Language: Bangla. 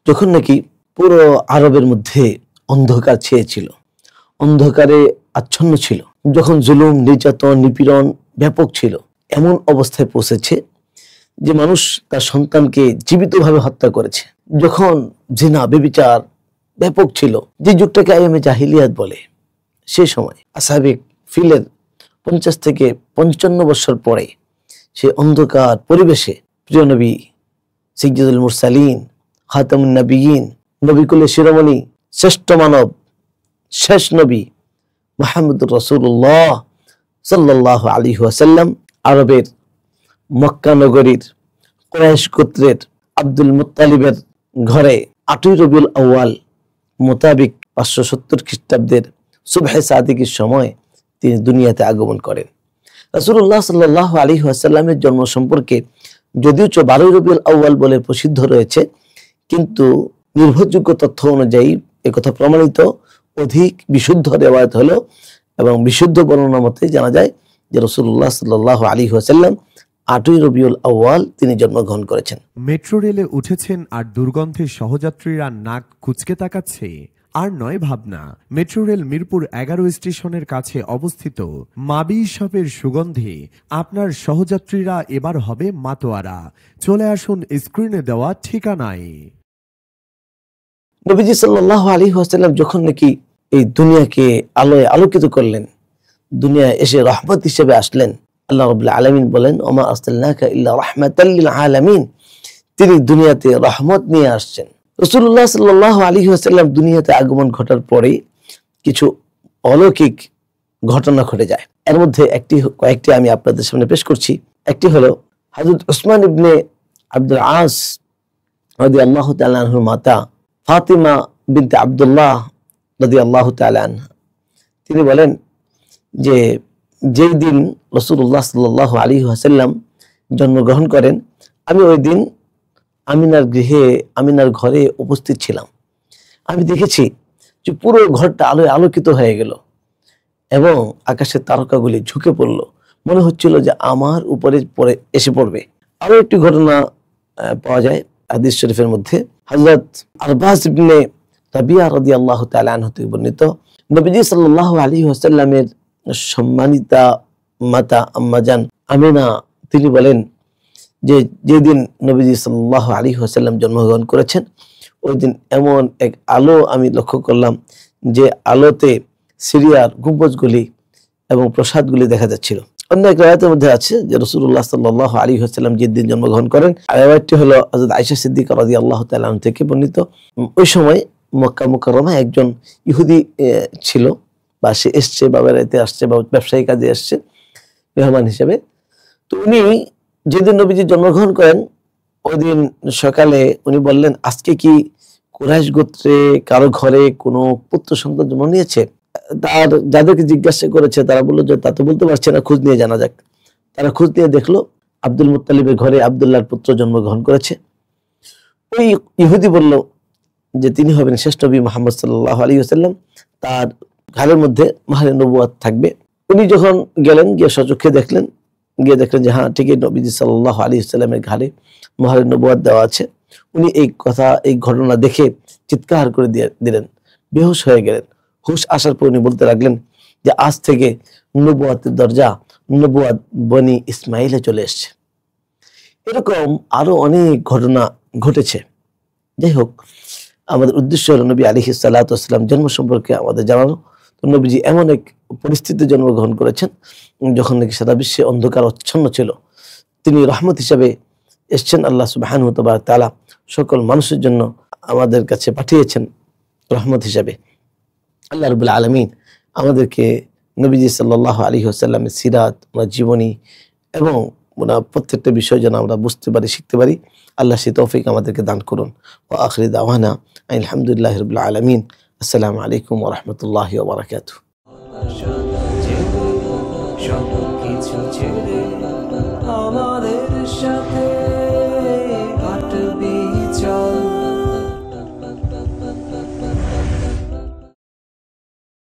যখন নাকি পুরো আরবের মধ্যে অন্ধকার ছেয়েছিল, অন্ধকারে আচ্ছন্ন ছিল, যখন জুলুম, নির্যাতন, নিপীড়ন ব্যাপক ছিল, এমন অবস্থায় পৌঁছেছে যে মানুষ তার সন্তানকে জীবিতভাবে হত্যা করেছে, যখন জিনা, ব্যভিচার ব্যাপক ছিল, যে যুগটাকে আইয়ামে জাহিলিয়াত বলে, সেই সময় আসহাবে ফিলের 50 থেকে 55 বছর পরে সে অন্ধকার পরিবেশে প্রিয় নবী সাইয়্যিদুল মুরসালিন, খাতামুন নবিয়্যিন, নবিকুলের শিরোমণি, শ্রেষ্ঠ মানব, শেষ নবী মুহাম্মদুর রাসূলুল্লাহ সাল্লাল্লাহু আলাইহি ওয়াসাল্লাম আরবের মক্কা নগরীর কুরাইশ গোত্রের আব্দুল মুত্তালিবের ঘরে 8ই রবিউল আউয়াল মোতাবেক 570 খ্রিস্টাব্দের সুবহে সাদিকের সময় তিনি দুনিয়াতে আগমন করেন। রাসূলুল্লাহ সাল্লাল্লাহু আলাইহি ওয়াসাল্লামের জন্ম সম্পর্কে যদিও 12ই রবিউল আউয়াল বলে প্রসিদ্ধ রয়েছে, কিন্তু নির্ভরযোগ্য তথ্য অনুযায়ী একথা প্রমাণিত অধিক বিশুদ্ধ রিওয়ায়াত হলো, এবং বিশুদ্ধ বর্ণনা মতে জানা যায় যে রাসূলুল্লাহ সাল্লাল্লাহু আলাইহি ওয়াসাল্লাম 8ই রবিউল আউয়াল তিনি জন্মগ্রহণ করেছেন। মেট্রো রেলে উঠেছেন আর দুর্গন্ধে সহযাত্রীরা নাক কুঁচকে তাকাচ্ছে। আর নয় ভাবনা, মেট্রো রেল মিরপুর 11 স্টেশনের কাছে অবস্থিত। মাবি শপের সুগন্ধে আপনার সহযাত্রীরা এবার হবে মাতোয়ারা। চলে আসুন স্ক্রিনে দেওয়া ঠিকানায়। নবীজি সাল্লাল্লাহু আলাইহি ওয়াসাল্লাম যখন নাকি এই দুনিয়াকে আলোয় আলোকিত করলেন, দুনিয়া এসে রহমত হিসেবে আসলেন, আল্লাহ রাব্বুল আলামিন বলেন, ওমা আরসালনাকা ইল্লা রাহমাতাল লিল আলামিন, তিনি দুনিয়াতে রহমত নিয়ে আসছেন। রাসূলুল্লাহ সাল্লাল্লাহু আলাইহি ওয়াসাল্লাম দুনিয়াতে আগমন ঘটার পরে কিছু অলৌকিক ঘটনা ঘটে যায়। এর মধ্যে কয়েকটি আমি আপনাদের সামনে পেশ করছি। একটি হলো হযরত উসমান ইবনে আব্দুল আস রাদিয়াল্লাহু তাআলা আনহুর মাতা ফাতিমা বিনতে আব্দুল্লাহ রাদিয়াল্লাহু তাআলা আনহা, তিনি বলেন যে যেই দিন রাসূলুল্লাহ সাল্লাল্লাহু আলাইহি ওয়াসাল্লাম জন্মগ্রহণ করেন, আমি ওই দিন আমিনার ঘরে উপস্থিত ছিলাম। আমি দেখেছি যে পুরো ঘরটা আলোয় আলোকিত হয়ে গেল এবং আকাশের তারকাগুলি ঝুঁকে পড়ল, মনে হচ্ছিল যে আমার উপরে পরে এসে পড়বে। আরো একটি ঘটনা পাওয়া যায় হাদিস শরীফের মধ্যে, হযরত আরবাস ইবনে রাবিয়া রাদিয়াল্লাহু তাআলা আনহু থেকে বর্ণিত, নবীজি সাল্লাল্লাহু আলাইহি ওয়াসাল্লামের সম্মানিতা মাতা আম্মাজান আমিনা তিনি বলেন যে যেদিন নবীজি সাল্লাল্লাহু আলাইহি ওয়াসাল্লাম জন্মগ্রহণ করেছেন, ওই দিন এমন এক আলো আমি লক্ষ্য করলাম যে আলোতে সিরিয়ার গম্বুজগুলি এবং প্রাসাদগুলি দেখা যাচ্ছিল। অন্য এক রায়াতের মধ্যে আছে যে রাসূলুল্লাহ সাল্লাল্লাহু আলাইহি ওয়াসাল্লাম যেদিন জন্মগ্রহণ করেন, রায়াতটি হলো হযরত আয়েশা সিদ্দিকা রাদিয়াল্লাহু তাআলা আনহা থেকে বর্ণিত। ওই সময় মক্কা মুকাররমায় একজন ইহুদি ছিল, বা সে এসছে, বা বেড়াইতে আসছে, বা ব্যবসায়ী কাজে আসছে মেহমান হিসেবে। তো উনি যেদিন নবীজি জন্মগ্রহণ করেন, ওই দিন সকালে উনি বললেন, আজকে কি কুরাইশ গোত্রে কারো ঘরে কোনো পুত্র সন্তান জন্ম নিয়েছে? তার যাদেরকে জিজ্ঞাসা করেছে তারা বললো যে তা তো বলতে পারছে না, খোঁজ নিয়ে জানা যাক। তারা খোঁজ নিয়ে দেখলো আব্দুল মুত্তালিবের ঘরে আব্দুল্লাহর পুত্র জন্মগ্রহণ করেছে। ওই ইহুদি বলল যে তিনি হবেন শ্রেষ্ঠ নবী মুহাম্মদ সাল্লাল্লাহু আলাইহি ওয়াসাল্লাম, তার ঘরের মধ্যে মাহরে নবুয়াত থাকবে। উনি যখন গেলেন, গিয়ে সচক্ষে দেখলেন, গিয়ে দেখলেন যে হ্যাঁ ঠিকই নবীজি সাল্লাল্লাহু আলাইহি ওয়াসাল্লামের ঘরে মাহরে নবুয়াত দেওয়া আছে। উনি এই ঘটনা দেখে চিৎকার করে দিলেন, বেহুশ হয়ে গেলেন। হুশ আসার পর উনি বলতে লাগলেন যে আজ থেকে নবুয়াতের দরজা নবুয়াত বনি ইসমাইলে চলে এসছে। এরকম আরো অনেক ঘটনা ঘটেছে। যাই হোক, আমাদের উদ্দেশ্য হলো নবী আলাইহিস সালাতু ওয়াস সালাম জন্ম সম্পর্কে আমাদের জানানো। তো নবীজি এমন এক পরিস্থিতিতে জন্মগ্রহণ করেছেন যখন নাকি সারা বিশ্বে অন্ধকার আচ্ছন্ন ছিল। তিনি রহমত হিসাবে এসছেন। আল্লাহ সুবহানাহু ওয়া তাআলা সকল মানুষের জন্য আমাদের কাছে পাঠিয়েছেন রহমত হিসাবে। আল্লাহ রাব্বুল আলামিন আমাদেরকে নবীজি সাল্লাল্লাহু আলাইহি ওয়াসাল্লামের সিরাত, ওনার জীবনী এবং ওনার প্রত্যেকটা বিষয় যেন আমরা বুঝতে পারি, শিখতে পারি, আল্লাহ সেই তৌফিক আমাদেরকে দান করুন। ওয়া আখিরু দাওয়ানা আলহামদুলিল্লাহি রাব্বিল আলামিন। আসসালামু আলাইকুম ওয়া রাহমাতুল্লাহি ওয়া বারাকাতুহু। আমাদের সাথে